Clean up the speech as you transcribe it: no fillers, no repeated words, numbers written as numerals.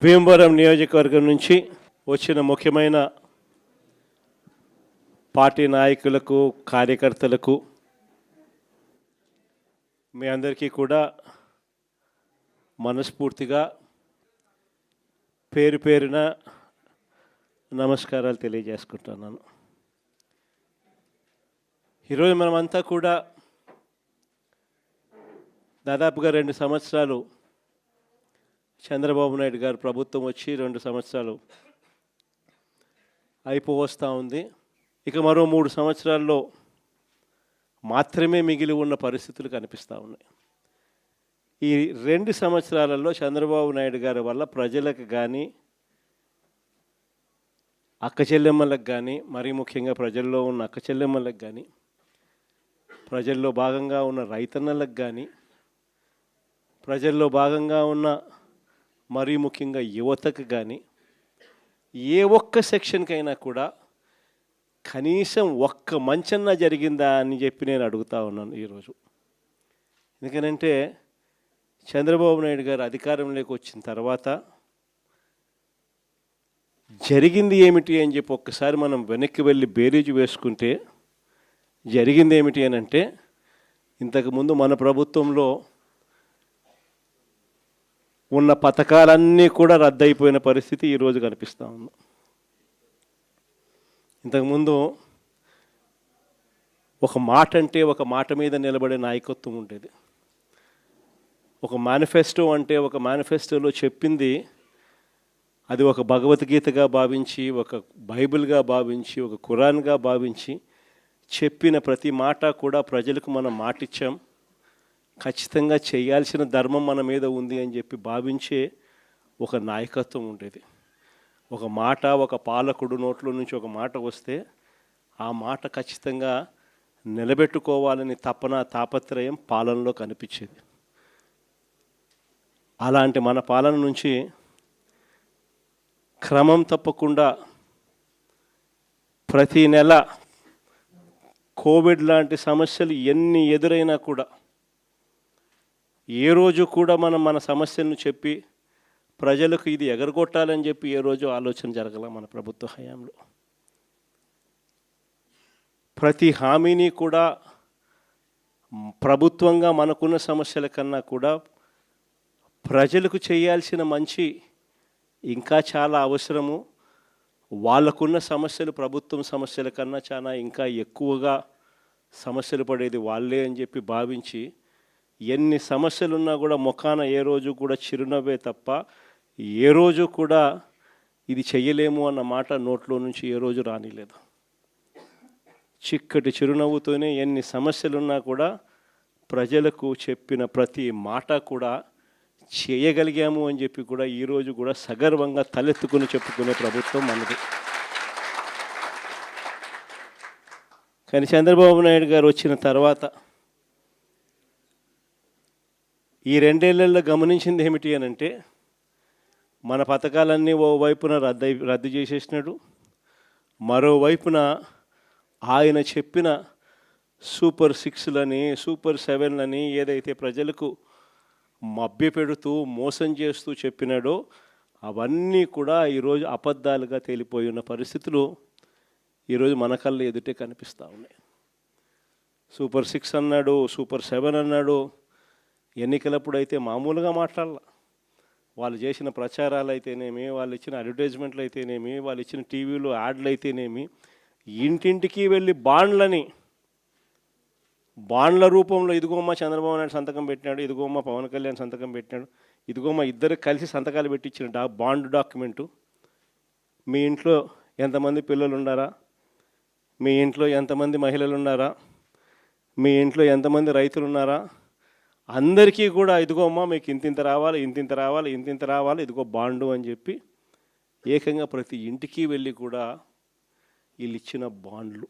భీమవరం నియోజకవర్గం నుంచి వచ్చిన ముఖ్యమైన పార్టీ నాయకులకు కార్యకర్తలకు మీ అందరికీ కూడా మనస్ఫూర్తిగా పేరు పేరున నమస్కారాలు తెలియజేసుకుంటున్నాను. ఈరోజు మనమంతా కూడా దాదాపుగా 2 సంవత్సరాలు చంద్రబాబు నాయుడు గారు ప్రభుత్వం వచ్చి 2 సంవత్సరాలు అయిపోవస్తూ ఉంది. ఇక మరో 3 సంవత్సరాల్లో మాత్రమే మిగిలి ఉన్న పరిస్థితులు కనిపిస్తూ ఉన్నాయి. ఈ 2 సంవత్సరాలలో చంద్రబాబు నాయుడు గారి వల్ల ప్రజలకు కానీ అక్క చెల్లెమ్మలకు కానీ, మరీ ముఖ్యంగా ప్రజల్లో ఉన్న అక్క చెల్లెమ్మలకు కానీ, ప్రజల్లో భాగంగా ఉన్న రైతన్నలకు కానీ, ప్రజల్లో భాగంగా ఉన్న మరీ ముఖ్యంగా యువతకు కానీ, ఏ ఒక్క సెక్షన్కైనా కూడా కనీసం ఒక్క మంచన్నా జరిగిందా అని చెప్పి నేను అడుగుతూ ఉన్నాను ఈరోజు. ఎందుకనంటే చంద్రబాబు నాయుడు గారు అధికారంలోకి వచ్చిన తర్వాత జరిగింది ఏమిటి అని చెప్పి ఒక్కసారి మనం వెనక్కి వెళ్ళి బేరీజు వేసుకుంటే జరిగింది ఏమిటి అని అంటే, ఇంతకుముందు మన ప్రభుత్వంలో ఉన్న పథకాలన్నీ కూడా రద్దయిపోయిన పరిస్థితి ఈరోజు కనిపిస్తూ ఉంది. ఇంతకుముందు ఒక మాట అంటే ఒక మాట మీద నిలబడే నాయకత్వం ఉండేది. ఒక మేనిఫెస్టో అంటే ఒక మేనిఫెస్టోలో చెప్పింది అది ఒక భగవద్గీతగా భావించి, ఒక బైబిల్గా భావించి, ఒక ఖురాన్గా భావించి చెప్పిన ప్రతి మాట కూడా ప్రజలకు మనం మాటిచ్చాం, ఖచ్చితంగా చేయాల్సిన ధర్మం మన మీద ఉంది అని చెప్పి భావించే ఒక నాయకత్వం ఉండేది. ఒక మాట, ఒక పాలకుడు నోట్లో నుంచి ఒక మాట వస్తే ఆ మాట ఖచ్చితంగా నిలబెట్టుకోవాలని తపన, తాపత్రయం పాలనలో కనిపించేది. అలాంటి మన పాలన నుంచి క్రమం తప్పకుండా ప్రతి నెల కోవిడ్ లాంటి సమస్యలు ఎన్ని ఎదురైనా కూడా ఏ రోజు కూడా మనం మన సమస్యలను చెప్పి ప్రజలకు ఇది ఎగరగొట్టాలని చెప్పి ఏ రోజు ఆలోచన జరగల మన ప్రభుత్వ హయాంలో. ప్రతి హామీని కూడా ప్రభుత్వంగా మనకున్న సమస్యల కన్నా కూడా ప్రజలకు చేయాల్సిన మంచి ఇంకా చాలా అవసరము, వాళ్ళకున్న సమస్యలు ప్రభుత్వం సమస్యల కన్నా చాలా ఇంకా ఎక్కువగా సమస్యలు పడేది వాళ్ళే అని చెప్పి భావించి ఎన్ని సమస్యలున్నా కూడా ముఖాన ఏ రోజు కూడా చిరునవ్వే తప్ప ఏ రోజు కూడా ఇది చెయ్యలేము అన్న మాట నోట్లో నుంచి ఏ రోజు రానిలేదు. చిక్కటి చిరునవ్వుతోనే ఎన్ని సమస్యలున్నా కూడా ప్రజలకు చెప్పిన ప్రతి మాట కూడా చేయగలిగాము అని చెప్పి కూడా ఈరోజు కూడా సగర్వంగా తలెత్తుకుని చెప్పుకునే ప్రభుత్వం మనది. కానీ చంద్రబాబు నాయుడు గారు వచ్చిన తర్వాత ఈ 2 ఏళ్లలో గమనించింది ఏమిటి అని అంటే, మన పథకాలన్నీ ఓవైపున రద్దు చేసేసినాడు, మరోవైపున ఆయన చెప్పిన సూపర్ 6లని, సూపర్ 7లని ఏదైతే ప్రజలకు మభ్యపెడుతూ మోసం చేస్తూ చెప్పినాడో అవన్నీ కూడా ఈరోజు అబద్ధాలుగా తేలిపోయి ఉన్న పరిస్థితులు ఈరోజు మన కళ్ళ ఎదుటే కనిపిస్తూ ఉన్నాయి. సూపర్ 6 అన్నాడు, సూపర్ 7 అన్నాడు. ఎన్నికలప్పుడు అయితే మామూలుగా మాట్లాడాల. వాళ్ళు చేసిన ప్రచారాలు అయితేనేమి, వాళ్ళు ఇచ్చిన అడ్వర్టైజ్మెంట్లు అయితేనేమి, వాళ్ళు ఇచ్చిన టీవీలో యాడ్లు అయితేనేమి, ఇంటింటికి వెళ్ళి బాండ్ల రూపంలో ఇదిగోమ్మ చంద్రబాబు నాయుడు సంతకం పెట్టినాడు, ఇదిగోమ్మ పవన్ కళ్యాణ్ సంతకం పెట్టినాడు, ఇదిగోమ్మ ఇద్దరు కలిసి సంతకాలు పెట్టించిన బాండ్ డాక్యుమెంటు. మీ ఇంట్లో ఎంతమంది పిల్లలు ఉన్నారా, మీ ఇంట్లో ఎంతమంది మహిళలు ఉన్నారా, మీ ఇంట్లో ఎంతమంది రైతులు ఉన్నారా, అందరికీ కూడా ఇదిగోమ్మ మీకు ఇంతింత రావాలి, ఇంతింత రావాలి, ఇంతింత రావాలి, ఇదిగో బాండు అని చెప్పి ఏకంగా ప్రతి ఇంటికి వెళ్ళి కూడా వీళ్ళు ఇచ్చిన బాండ్లు.